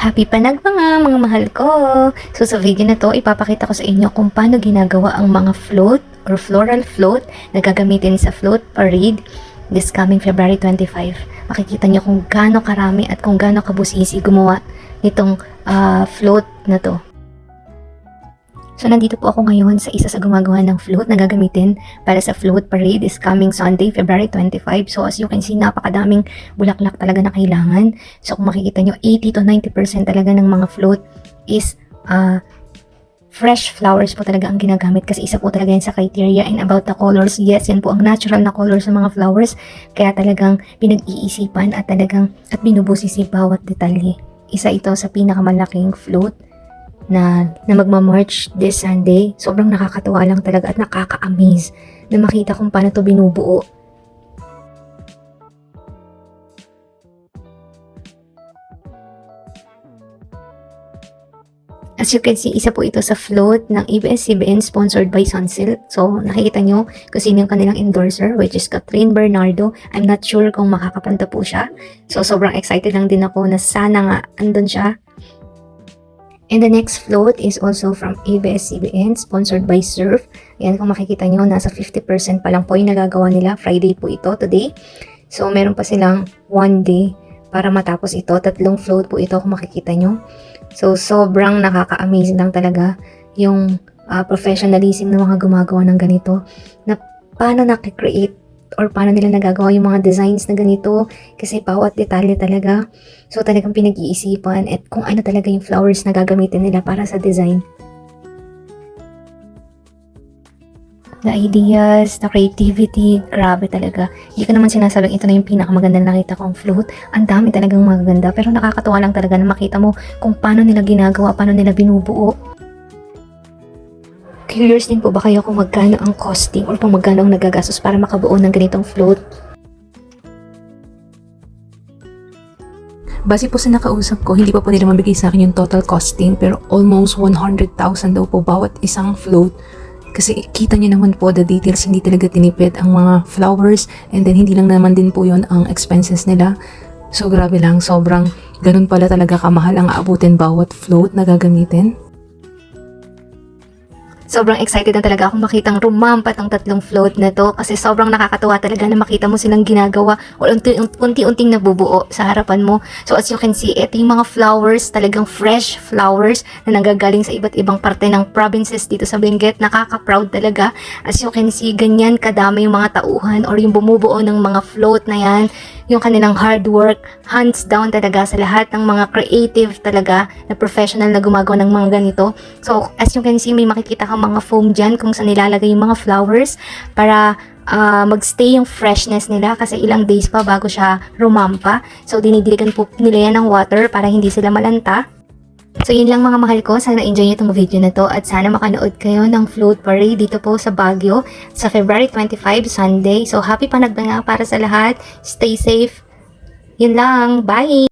Happy Panag mga mahal ko! So sa video na to, ipapakita ko sa inyo kung paano ginagawa ang mga float or floral float na gagamitin sa float parade this coming February 25. Makikita nyo kung gaano karami at kung gaano kabusisi gumawa nitong float na to. So nandito po ako ngayon sa isa sa gumagawa ng float na gagamitin para sa float parade this coming Sunday, February 25. So as you can see, napakadaming bulaklak talaga na kailangan. So kung makikita nyo, 80 to 90% talaga ng mga float is fresh flowers po talaga ang ginagamit kasi isa po talaga yan sa criteria. And about the colors, yes, yan po ang natural na colors ng mga flowers. Kaya talagang pinag-iisipan at binubusisi bawat detalye. Isa ito sa pinakamalaking float na magma-march this Sunday. Sobrang nakakatuwa lang talaga at nakaka-amaze na makita kung paano to binubuo. As you can see, isa po ito sa float ng ABS-CBN sponsored by Sunsilk. So, nakikita nyo kung sino yung kanilang endorser, which is Catherine Bernardo. I'm not sure kung makakapanta po siya. So, sobrang excited lang din ako na sana nga andun siya. And the next float is also from ABS-CBN, sponsored by Surf. Ayan, kung makikita nyo, nasa 50% pa lang po yung nagagawa nila. Friday po ito, today. So, meron pa silang 1 day para matapos ito. 3 float po ito kung makikita nyo. So, sobrang nakaka-amazing lang talaga yung professionalism ng mga gumagawa ng ganito. Na paano nakikreate or paano nila nagagawa yung mga designs na ganito. Kasi bawat detalye talaga. So, talagang pinag-iisipan at kung ano talaga yung flowers na gagamitin nila para sa design. The ideas, the creativity, grabe talaga. Hindi ko naman sinasabing ito na yung pinakamagandang nakita kong float. Ang dami talagang magaganda. Pero nakakatuwa lang talaga na makita mo kung paano nila ginagawa, paano nila binubuo. Curious din po ba kayo kung magkano ang costing or kung magkano ang nagagastos para makabuo ng ganitong float? Base po sa nakausap ko, hindi pa po nila mabigay sa akin yung total costing pero almost 100,000 daw po bawat isang float. Kasi kita nyo naman po the details, hindi talaga tinipid ang mga flowers and then hindi lang naman din po yun ang expenses nila. So grabe lang, sobrang ganun pala talaga kamahal ang aabutin bawat float na gagamitin. Sobrang excited na talaga akong makitang rumampat ang 3 float na to kasi sobrang nakakatuwa talaga na makita mo silang ginagawa o unti-unting nabubuo sa harapan mo. So as you can see, ito yung mga flowers, talagang fresh flowers na nanggagaling sa iba't ibang parte ng provinces dito sa Benguet. Nakaka-proud talaga. As you can see, ganyan kadami yung mga tauhan or yung bumubuo ng mga float na yan. Yung kanilang hard work, hands down talaga sa lahat ng mga creative talaga na professional na gumagawa ng mga ganito. So as you can see, may makikita kang mga foam dyan kung saan nilalagay yung mga flowers para magstay yung freshness nila kasi ilang days pa bago siya rumampa. So dinidiligan po nila yan ng water para hindi sila malanta. So yun lang mga mahal ko, sana enjoy nyo itong video na to at sana makanood kayo ng float parade dito po sa Baguio sa February 25 Sunday. So happy Panagbenga para sa lahat, stay safe, yun lang, bye!